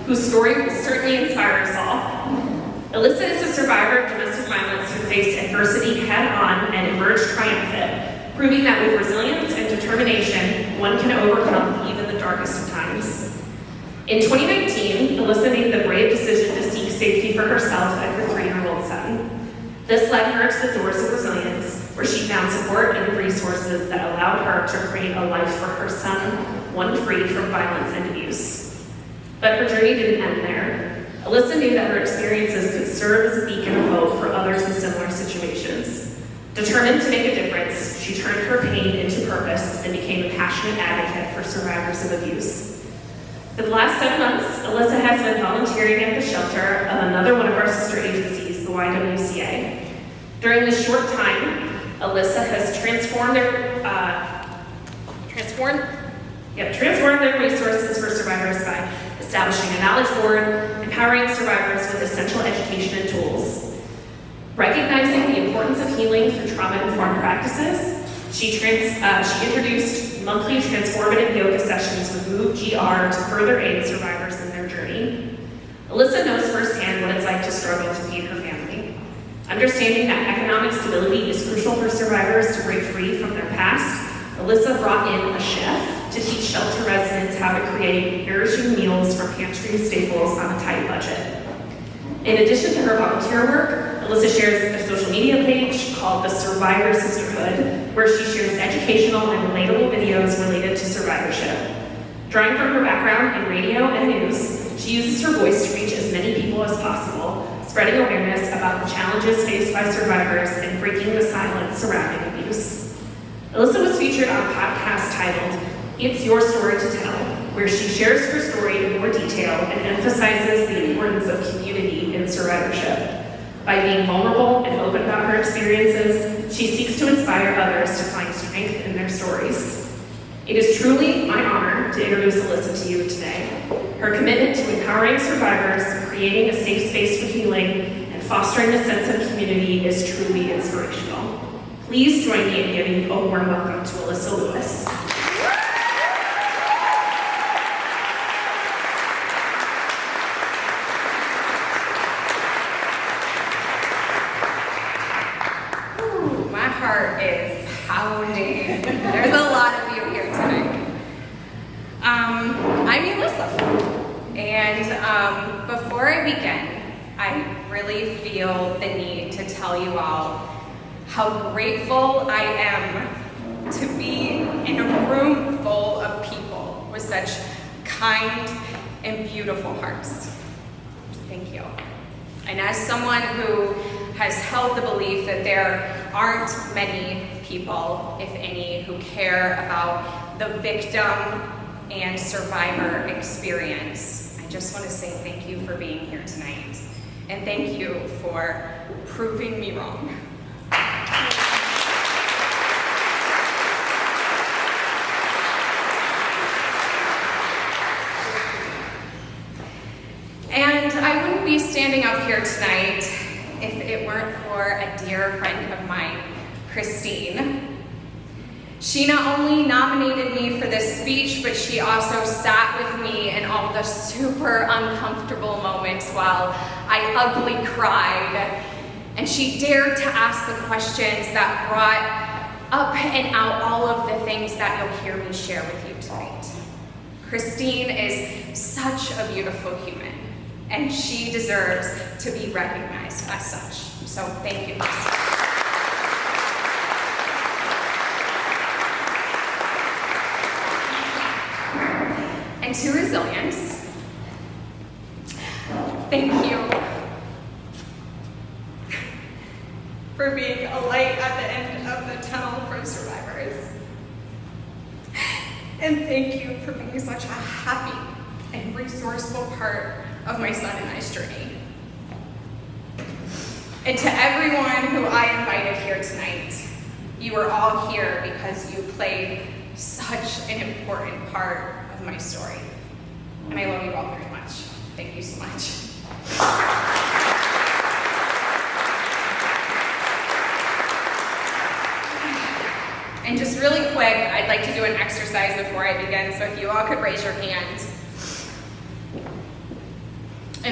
whose story will certainly inspire us all. Elissa is a survivor of domestic violence who faced adversity head-on and emerged triumphant, proving that with resilience and determination, one can overcome even the darkest of times. In 2019, Elissa made the brave decision to seek safety for herself and her 3-year-old son. This led her to the doors of resilience, where she found support and resources that allowed her to create a life for her son, one free from violence and abuse. But her journey didn't end there. Elissa knew that her experiences could serve as a beacon of hope for others in similar situations. Determined to make a difference, she turned her pain into purpose and became a passionate advocate for survivors of abuse. For the last 7 months, Elissa has been volunteering at the shelter of another one of our sister agencies, the YWCA. During this short time, Elissa has transformed their resources for survivors by establishing a knowledge board, empowering survivors with essential education and tools. Recognizing the importance of healing through trauma-informed practices, she introduced monthly transformative yoga sessions with Move GR to further aid survivors in their journey. Elissa knows firsthand what it's like to struggle to feed her family. Understanding that economic stability is crucial for survivors to break free from their past, Elissa brought in a chef to teach shelter residents how to create nourishing meals from pantry staples on a tight budget. In addition to her volunteer work, Elissa shares a social media page called The Survivor Sisterhood, where she shares educational and relatable videos related to survivorship. Drawing from her background in radio and news, she uses her voice to reach as many people as possible, spreading awareness about the challenges faced by survivors and breaking the silence surrounding abuse. Elissa was featured on a podcast titled It's Your Story to Tell, where she shares her story in more detail and emphasizes the importance of community in survivorship. By being vulnerable and open about her experiences, she seeks to inspire others to find strength in their stories. It is truly my honor to introduce Elissa to you today. Her commitment to empowering survivors, creating a safe space for healing, and fostering a sense of community is truly inspirational. Please join me in giving a warm welcome to Elissa Lewis. My heart is pounding. There's a lot of you here tonight. I'm Elissa, and before I begin, I really feel the need to tell you all how grateful I am to be in a room full of people with such kind and beautiful hearts. Thank you. And as someone who has held the belief that there aren't many people, if any, who care about the victim and survivor experience, I just want to say thank you for being here tonight. And thank you for proving me wrong. And I wouldn't be standing up here tonight if it weren't for a dear friend of mine, Christine. She not only nominated me for this speech, but she also sat with me in all the super uncomfortable moments while I ugly cried. And she dared to ask the questions that brought up and out all of the things that you'll hear me share with you tonight. Christine is such a beautiful human, and she deserves to be recognized as such. So thank you, Christine. And to resilience, thank you for being a light at the end of the tunnel for survivors. And thank you for being such a happy and resourceful part of my son and I's journey. And to everyone who I invited here tonight, you are all here because you played such an important part of my story. And I love you all very much. Thank you so much. And just really quick, I'd like to do an exercise before I begin, so if you all could raise your hands.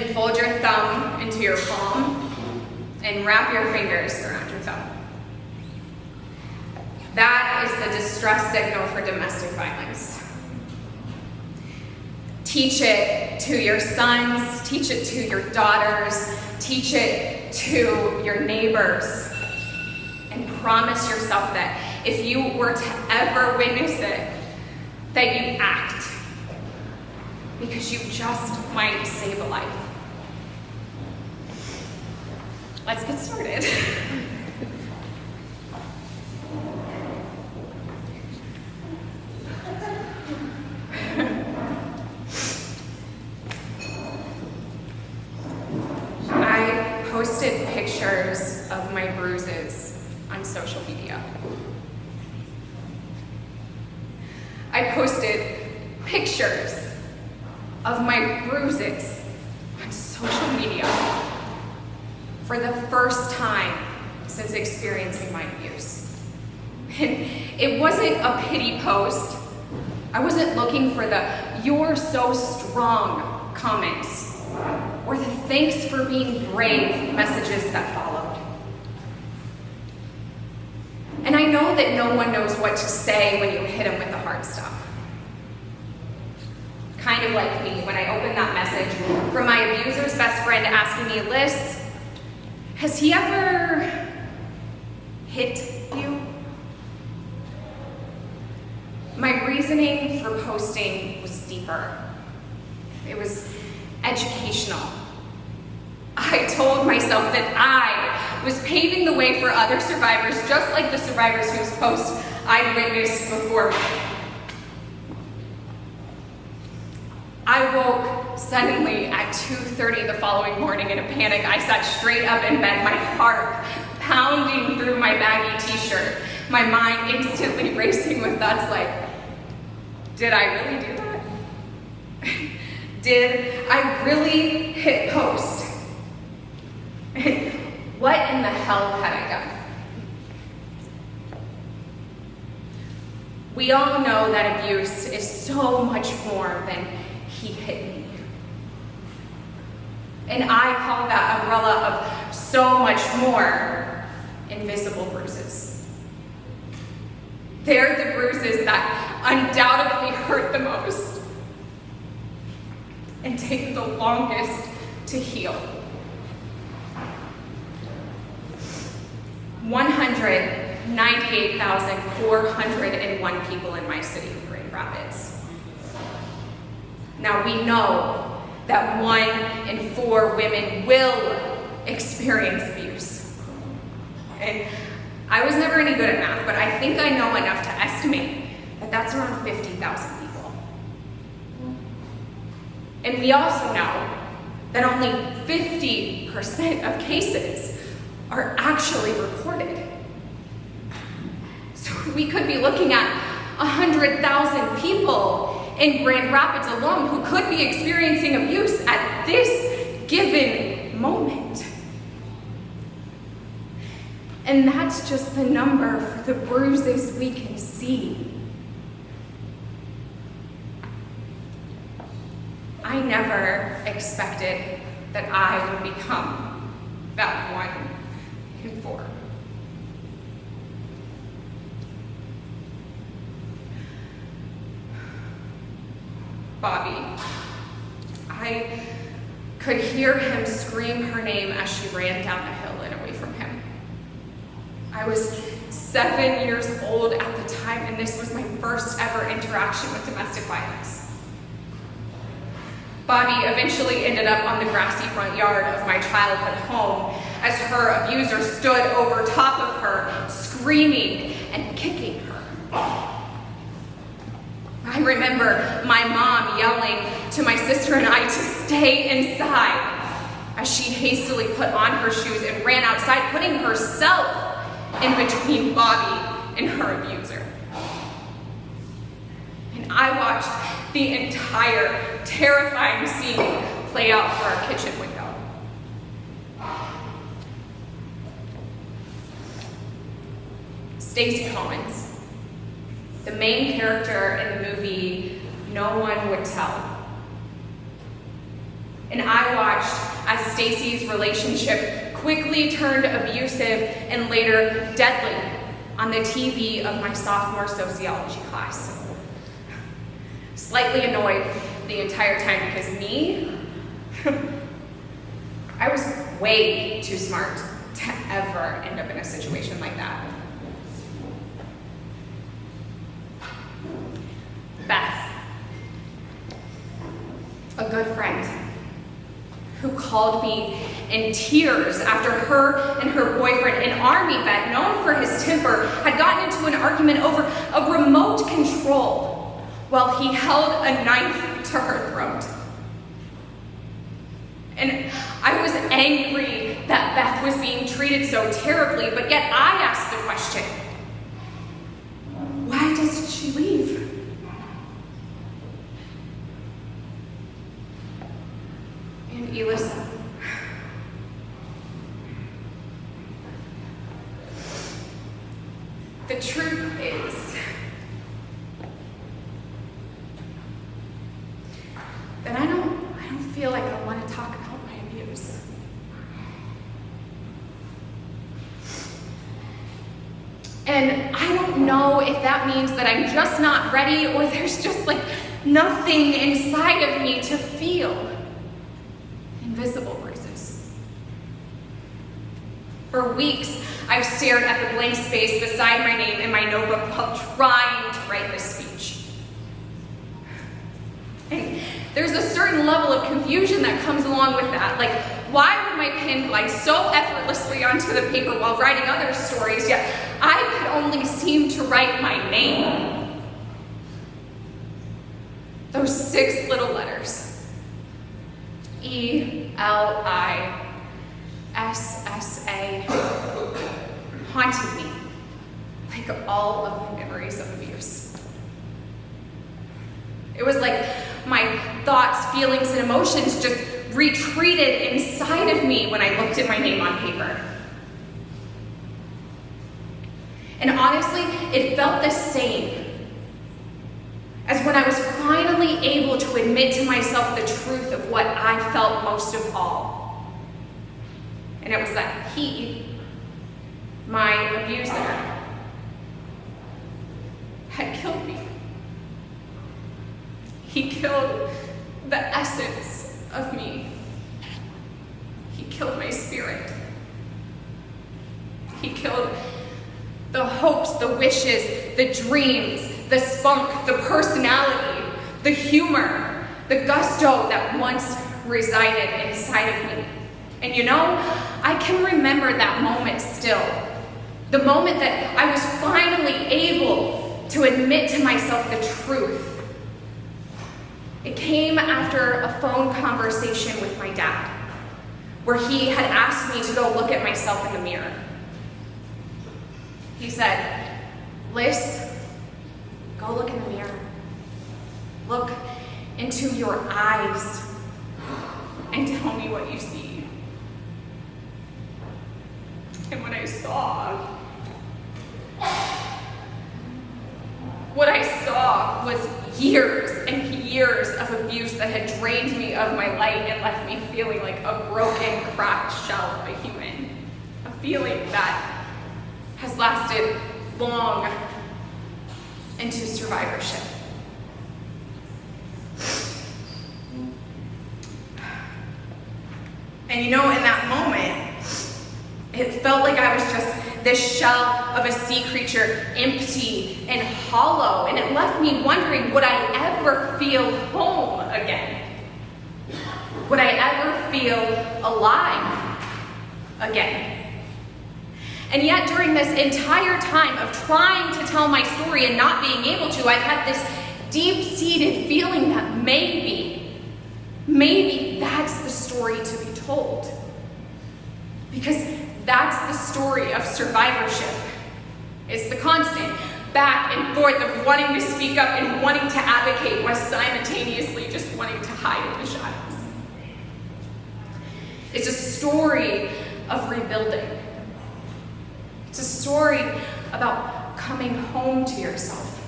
Then fold your thumb into your palm and wrap your fingers around your thumb. That is the distress signal for domestic violence. Teach it to your sons, teach it to your daughters, teach it to your neighbors, and promise yourself that if you were to ever witness it, that you act, because you just might save a life. Let's get started. I posted pictures of my bruises on social media. I posted pictures of my bruises on social media for the first time since experiencing my abuse. And it wasn't a pity post. I wasn't looking for the "you're so strong" comments or the "thanks for being brave" messages that followed. And I know that no one knows what to say when you hit them with the hard stuff. Kind of like me when I opened that message from my abuser's best friend asking me, "Liz, has he ever hit you?" My reasoning for posting was deeper. It was educational. I told myself that I was paving the way for other survivors, just like the survivors whose posts I'd witnessed before me. I woke suddenly at 2:30 the following morning in a panic. I sat straight up in bed, my heart pounding through my baggy t-shirt, my mind instantly racing with thoughts like, did I really do that? Did I really hit post? What in the hell had I done? We all know that abuse is so much more than "he hit me." And I call that umbrella of so much more invisible bruises. They're the bruises that undoubtedly hurt the most and take the longest to heal. 198,401 people in my city of Grand Rapids. Now we know that 1 in 4 women will experience abuse. And I was never any good at math, but I think I know enough to estimate that that's around 50,000 people. And we also know that only 50% of cases are actually reported. So we could be looking at 100,000 people in Grand Rapids alone who could be experiencing abuse at this given moment. And that's just the number for the bruises we can see. I never expected that I would become that 1 in 4. Bobby. I could hear him scream her name as she ran down the hill and away from him. I was 7 years old at the time, and this was my first ever interaction with domestic violence. Bobby eventually ended up on the grassy front yard of my childhood home as her abuser stood over top of her, screaming and kicking her. I remember my mom yelling to my sister and I to stay inside as she hastily put on her shoes and ran outside, putting herself in between Bobby and her abuser. And I watched the entire terrifying scene play out through our kitchen window. Stacey Collins, the main character in the movie No One Would Tell. And I watched as Stacy's relationship quickly turned abusive and later deadly on the TV of my sophomore sociology class. Slightly annoyed the entire time because me, I was way too smart to ever end up in a situation like that. Beth, a good friend, who called me in tears after her and her boyfriend, an army vet known for his temper, had gotten into an argument over a remote control while he held a knife to her throat. And I was angry that Beth was being treated so terribly, but yet I asked the question, why doesn't she leave? And Elissa, the truth is that I don't feel like I want to talk about my abuse. And I don't know if that means that I'm just not ready or there's just like nothing inside of me to feel. Invisible bruises. For weeks, I've stared at the blank space beside my name in my notebook while trying to write this speech. And there's a certain level of confusion that comes along with that. Like, why would my pen glide so effortlessly onto the paper while writing other stories, yet I could only seem to write my name? Those 6 little letters. Elissa haunted me like all of my memories of abuse. It was like my thoughts, feelings, and emotions just retreated inside of me when I looked at my name on paper. And honestly, it felt the same as when I was finally able to admit to myself the truth of what I felt most of all. And it was that he, my abuser, had killed me. He killed the essence of me. He killed my spirit. He killed the hopes, the wishes, the dreams, the spunk, the personality, the humor, the gusto that once resided inside of me. And you know, I can remember that moment still. The moment that I was finally able to admit to myself the truth. It came after a phone conversation with my dad, where he had asked me to go look at myself in the mirror. He said, "Liz, go look in the mirror. Look into your eyes and tell me what you see." And what I saw was years and years of abuse that had drained me of my light and left me feeling like a broken, cracked shell of a human. A feeling that has lasted long into survivorship. And you know, in that moment, it felt like I was just this shell of a sea creature, empty and hollow, and it left me wondering, would I ever feel home again? Would I ever feel alive again? And yet, during this entire time of trying to tell my story and not being able to, I've had this deep-seated feeling that maybe that's the story to be told. Because that's the story of survivorship. It's the constant back and forth of wanting to speak up and wanting to advocate while simultaneously just wanting to hide in the shadows. It's a story of rebuilding. It's a story about coming home to yourself.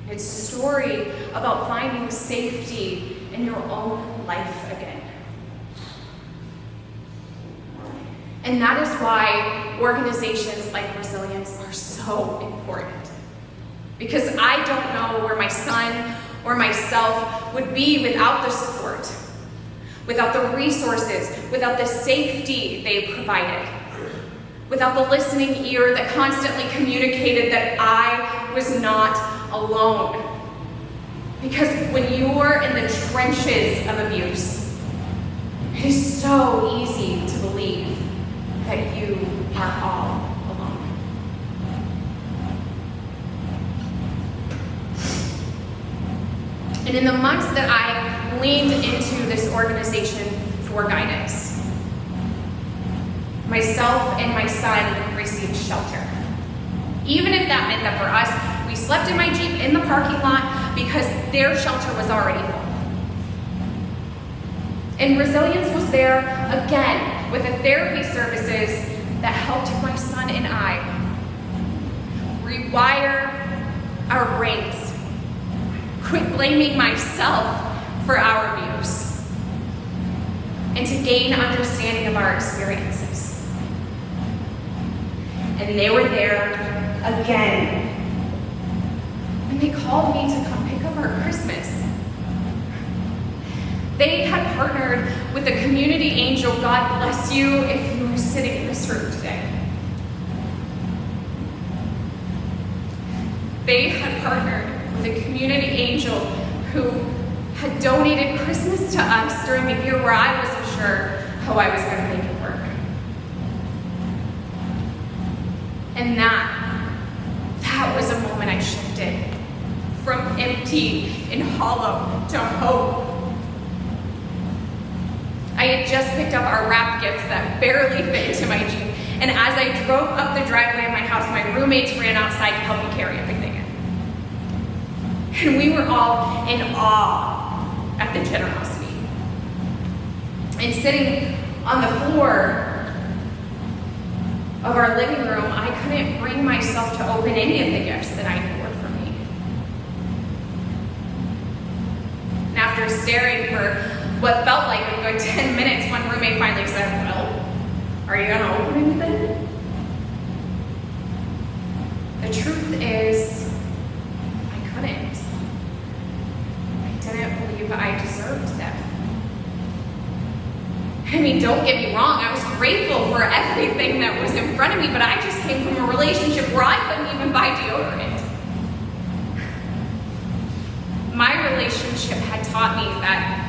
It's a story about finding safety in your own life. life again. And that is why organizations like Resilience are so important. Because I don't know where my son or myself would be without the support, without the resources, without the safety they provided, without the listening ear that constantly communicated that I was not alone. Because when you're in the trenches of abuse, it is so easy to believe that you are all alone. And in the months that I leaned into this organization for guidance, myself and my son received shelter. Even if that meant that for us, we slept in my Jeep in the parking lot because their shelter was already full. And Resilience was there again with the therapy services that helped my son and I rewire our brains, quit blaming myself for our abuse, and to gain understanding of our experiences. And they were there again. And they called me to come pick up our Christmas. They had partnered with a community angel. God bless you if you are sitting in this room today. They had partnered with a community angel who had donated Christmas to us during a year where I wasn't sure how I was going to make it work. And that was a moment I shifted from empty and hollow to hope. I had just picked up our wrap gifts that barely fit into my Jeep, and as I drove up the driveway of my house, my roommates ran outside to help me carry everything in. And we were all in awe at the generosity. And sitting on the floor of our living room, I couldn't bring myself to open any of the gifts that I knew were for me. And after staring for what felt like a good 10 minutes, one roommate finally said, "Well, are you gonna open anything?" The truth is, I couldn't. I didn't believe I deserved them. I mean, don't get me wrong, I was grateful for everything that was in front of me, but I just came from a relationship where I couldn't even buy deodorant. My relationship had taught me that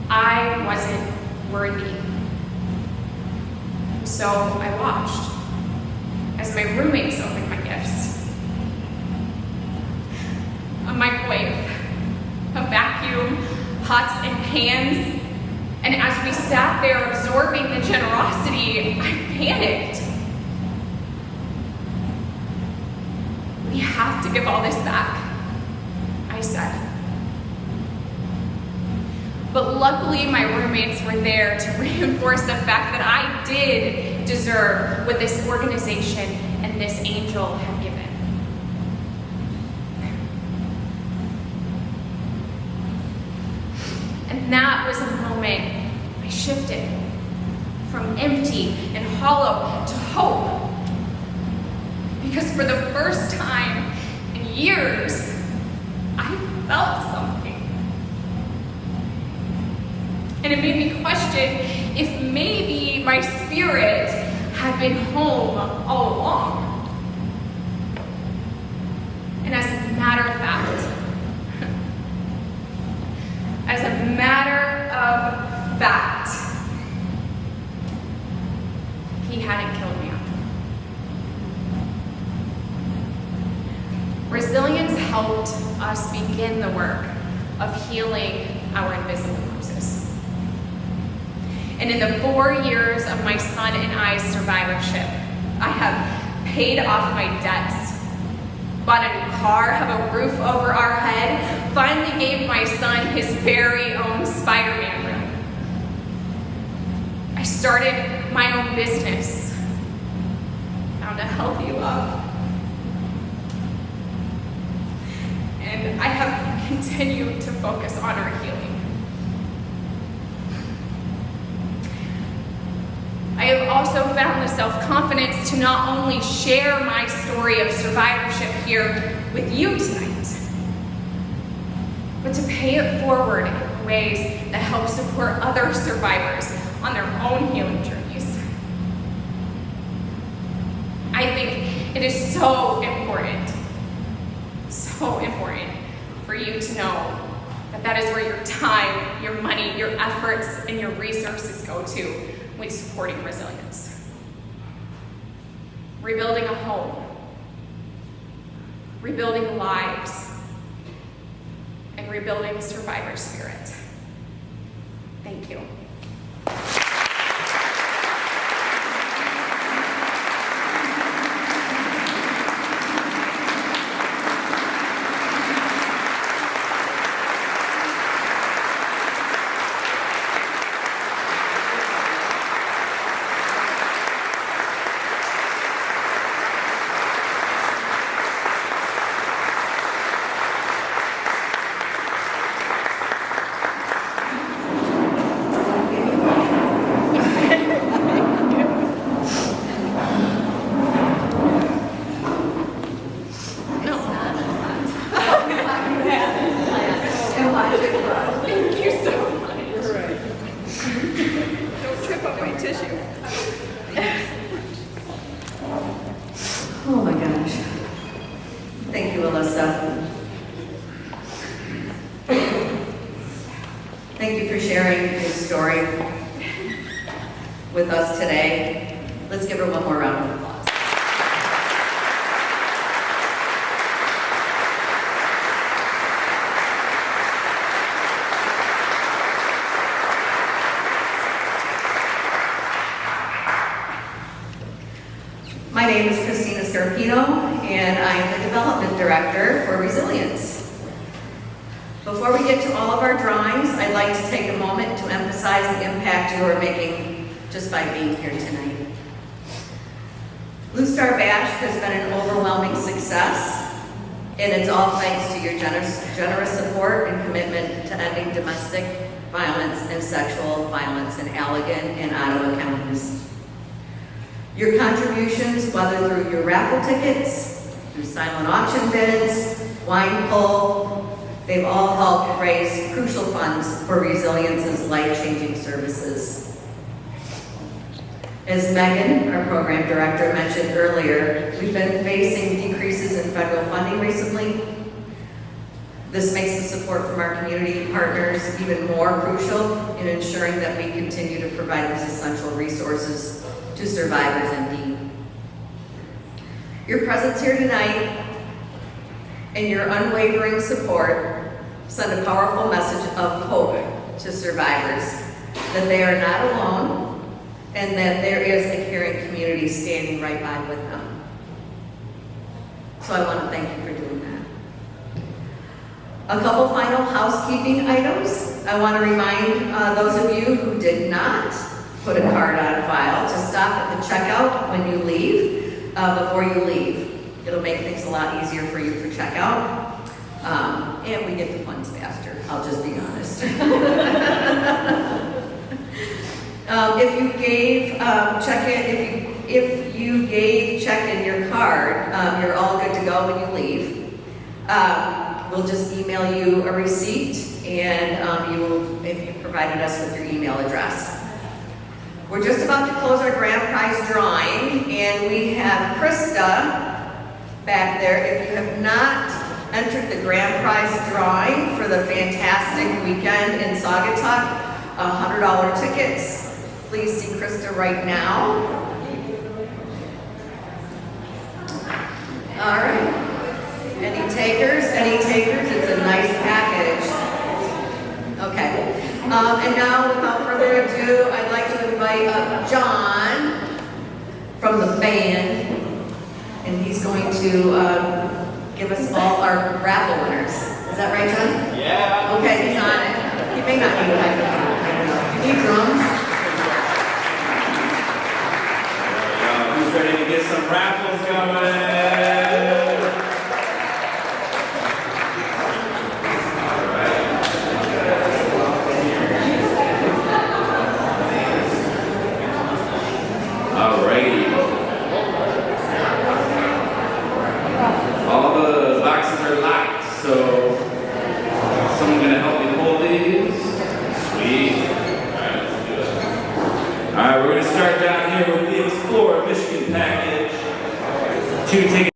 I wasn't worthy. So I watched as my roommates opened my gifts. A microwave, a vacuum, pots and pans. And as we sat there absorbing the generosity, I panicked. We have to give all this back, I said. But luckily, my roommates were there to reinforce the fact that I did deserve what this organization and this angel had given. And that was a moment I shifted from empty and hollow to hope. Because for the first time in years, I felt something. And it made me question if maybe my spirit had been home all along. And as a matter of fact, he hadn't killed me. Resilience helped us begin the work of healing our invisible bruises. And in the 4 years of my son and I's survivorship, I have paid off my debts, bought a new car, have a roof over our head, finally gave my son his very own Spider-Man room. I started my own business, found a healthy love, and I have continued to focus on our healing. also found the self-confidence to not only share my story of survivorship here with you tonight, but to pay it forward in ways that help support other survivors on their own healing journeys. I think it is so important for you to know that that is where your time, your money, your efforts, and your resources go to when supporting resilience. Rebuilding a home, rebuilding lives, and rebuilding survivor spirit. Thank you. Oh my gosh. Thank you, Elissa. Thank you for sharing your story with us today. Let's give her one more round of applause. My name is Christina Scarpino, and I am the Development Director for Resilience. Before we get to all of our drawings, I'd like to take a moment to emphasize the impact you are making just by being here tonight. Blue Star Bash has been an overwhelming success, and it's all thanks to your generous support and commitment to ending domestic violence and sexual violence in Allegan and Ottawa counties. Your contributions, whether through your raffle tickets, through silent auction bids, wine pull, they've all helped raise crucial funds for Resilience's life-changing services. As Megan, our program director, mentioned earlier, we've been facing decreases in federal funding recently. This makes the support from our community partners even more crucial in ensuring that we continue to provide these essential resources to survivors in need. Your presence here tonight and your unwavering support send a powerful message of hope to survivors, that they are not alone and that there is a caring community standing right by with them. So I want to thank you for doing that. A couple final housekeeping items. I want to remind those of you who did not put a card on file to stop at the checkout when you leave, before you leave. It'll make things a lot easier for you for checkout. And we get the funds faster, I'll just be honest. If you gave check-in your card, you're all good to go when you leave. We'll just email you a receipt, and you will, if you provided us with your email address. We're just about to close our grand prize drawing, and we have Krista back there. If you have not entered the grand prize drawing for the fantastic weekend in Saugatuck, $100 tickets, please see Krista right now. All right. Any takers? Any takers? It's a nice package. Okay. And now, without further ado, I'd like to invite up John from the band, and he's going to give us all our raffle winners. Is that right, John? Yeah. Okay, he's on it. He may not need a microphone. You need drums? Who's ready to get some raffles going? So